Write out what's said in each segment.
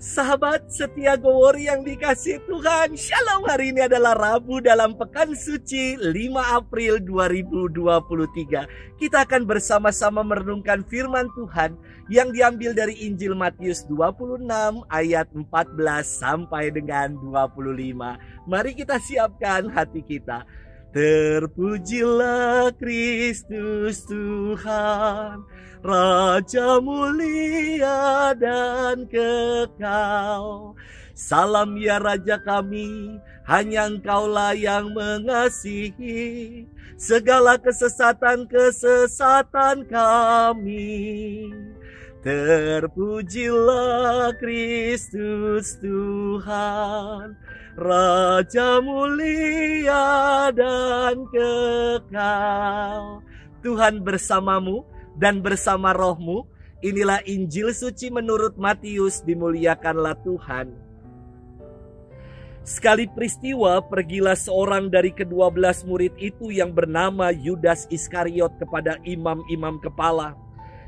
Sahabat setia Gowori yang dikasih Tuhan, Shalom. Hari ini adalah Rabu dalam Pekan Suci 5 April 2023. Kita akan bersama-sama merenungkan firman Tuhan yang diambil dari Injil Matius 26 ayat 14 sampai dengan 25. Mari kita siapkan hati kita. Terpujilah Kristus Tuhan, Raja mulia dan kekal. Salam ya Raja kami, hanya Engkaulah yang mengasihi segala kesesatan-kesesatan kami. Terpujilah Kristus Tuhan, Raja mulia dan kekal. Tuhan bersamamu dan bersama rohmu. Inilah Injil suci menurut Matius. Dimuliakanlah Tuhan. Sekali peristiwa, pergilah seorang dari ke-12 murid itu yang bernama Yudas Iskariot kepada imam-imam kepala.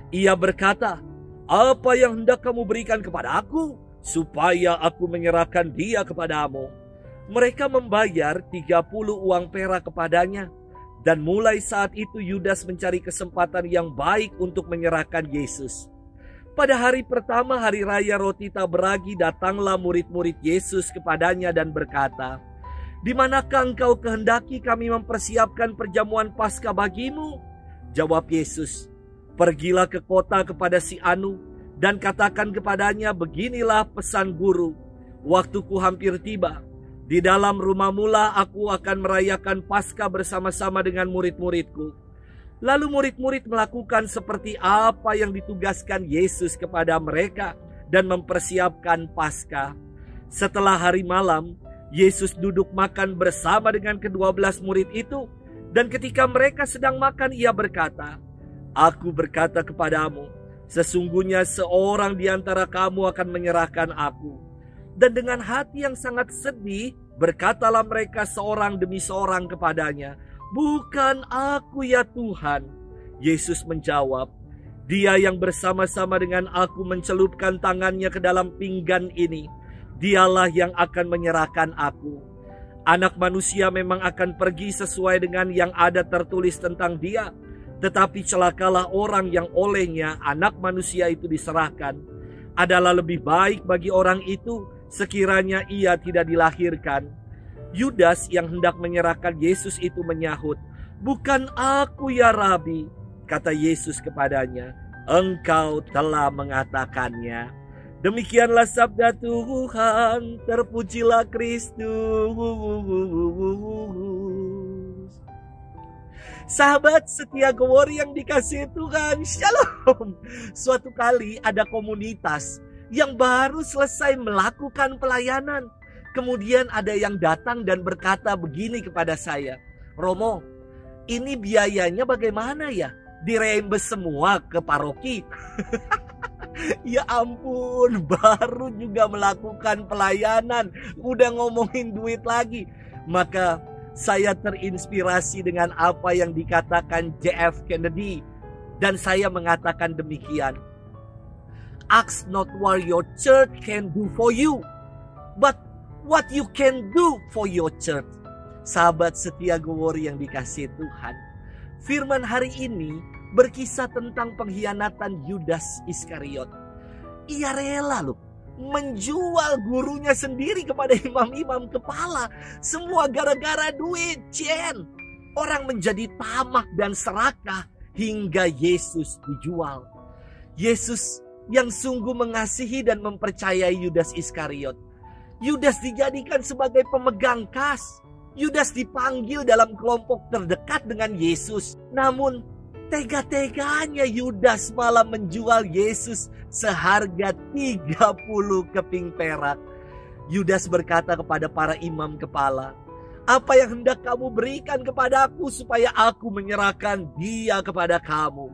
Ia berkata, "Apa yang hendak kamu berikan kepada aku, supaya aku menyerahkan dia kepadamu?" Mereka membayar 30 uang perak kepadanya. Dan mulai saat itu Yudas mencari kesempatan yang baik untuk menyerahkan Yesus. Pada hari pertama hari raya roti tak beragi, datanglah murid-murid Yesus kepadanya dan berkata, "Di manakah engkau kehendaki kami mempersiapkan perjamuan Paskah bagimu?" Jawab Yesus, "Pergilah ke kota kepada si Anu dan katakan kepadanya, beginilah pesan guru, waktuku hampir tiba. Di dalam rumahmulah aku akan merayakan Paskah bersama-sama dengan murid-muridku." Lalu murid-murid melakukan seperti apa yang ditugaskan Yesus kepada mereka dan mempersiapkan Paskah. Setelah hari malam, Yesus duduk makan bersama dengan ke-12 murid itu. Dan ketika mereka sedang makan, ia berkata, "Aku berkata kepadamu, sesungguhnya seorang di antara kamu akan menyerahkan aku." Dan dengan hati yang sangat sedih, berkatalah mereka seorang demi seorang kepadanya, "Bukan aku ya Tuhan." Yesus menjawab, "Dia yang bersama-sama dengan aku mencelupkan tangannya ke dalam pinggan ini, dialah yang akan menyerahkan aku. Anak manusia memang akan pergi sesuai dengan yang ada tertulis tentang dia, tetapi celakalah orang yang olehnya anak manusia itu diserahkan. Adalah lebih baik bagi orang itu sekiranya ia tidak dilahirkan." Yudas yang hendak menyerahkan Yesus itu menyahut, "Bukan aku ya Rabi." Kata Yesus kepadanya, "Engkau telah mengatakannya." Demikianlah sabda Tuhan. Terpujilah Kristus. Sahabat setia Gowori yang dikasihi Tuhan, Shalom. Suatu kali ada komunitas yang baru selesai melakukan pelayanan. Kemudian ada yang datang dan berkata begini kepada saya, "Romo, ini biayanya bagaimana ya? Direimburse semua ke paroki?" Ya ampun, baru juga melakukan pelayanan, udah ngomongin duit lagi. Maka saya terinspirasi dengan apa yang dikatakan JF Kennedy. Dan saya mengatakan demikian, "Ask not what your church can do for you, but what you can do for your church." Sahabat setia Gowori yang dikasihi Tuhan, firman hari ini berkisah tentang pengkhianatan Yudas Iskariot. Ia rela loh menjual gurunya sendiri kepada imam-imam kepala. Semua gara-gara duit, Jen. Orang menjadi tamak dan serakah hingga Yesus dijual. Yesus yang sungguh mengasihi dan mempercayai Yudas Iskariot. Yudas dijadikan sebagai pemegang kas. Yudas dipanggil dalam kelompok terdekat dengan Yesus. Namun tega-teganya Yudas malah menjual Yesus seharga 30 keping perak. Yudas berkata kepada para imam kepala, "Apa yang hendak kamu berikan kepadaku supaya aku menyerahkan dia kepada kamu?"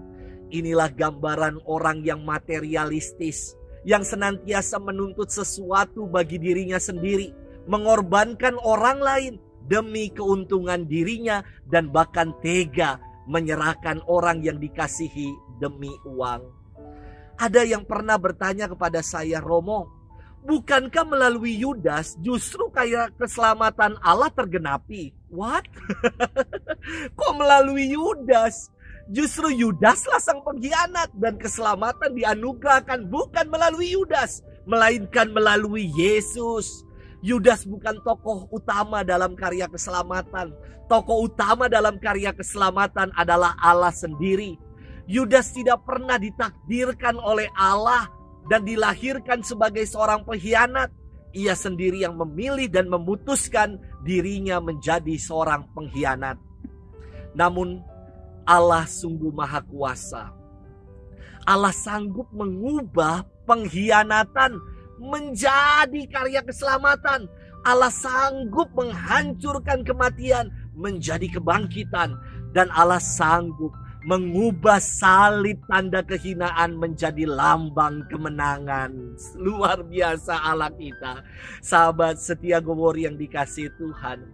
Inilah gambaran orang yang materialistis, yang senantiasa menuntut sesuatu bagi dirinya sendiri, mengorbankan orang lain demi keuntungan dirinya, dan bahkan tega menyerahkan orang yang dikasihi demi uang. Ada yang pernah bertanya kepada saya, "Romo, Bukankah melalui Yudas justru kayak keselamatan Allah tergenapi? What? Kok melalui Yudas? Justru Yudaslah sang pengkhianat dan keselamatan dianugerahkan bukan melalui Yudas, melainkan melalui Yesus. Yudas bukan tokoh utama dalam karya keselamatan. Tokoh utama dalam karya keselamatan adalah Allah sendiri. Yudas tidak pernah ditakdirkan oleh Allah dan dilahirkan sebagai seorang pengkhianat. Ia sendiri yang memilih dan memutuskan dirinya menjadi seorang pengkhianat. Namun Allah sungguh maha kuasa. Allah sanggup mengubah pengkhianatan menjadi karya keselamatan. Allah sanggup menghancurkan kematian menjadi kebangkitan. Dan Allah sanggup mengubah salib tanda kehinaan menjadi lambang kemenangan. Luar biasa Allah kita. Sahabat setia Gowori yang dikasihi Tuhan,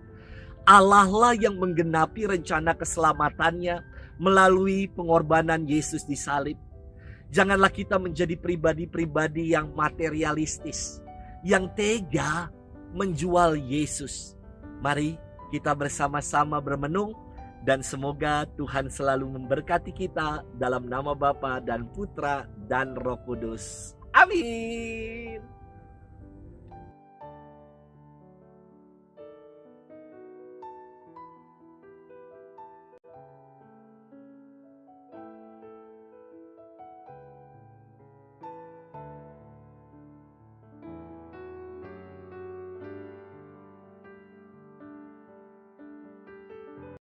Allah lah yang menggenapi rencana keselamatannya melalui pengorbanan Yesus di salib. Janganlah kita menjadi pribadi-pribadi yang materialistis, yang tega menjual Yesus. Mari kita bersama-sama bermenung. Dan semoga Tuhan selalu memberkati kita dalam nama Bapa dan Putra dan Roh Kudus. Amin.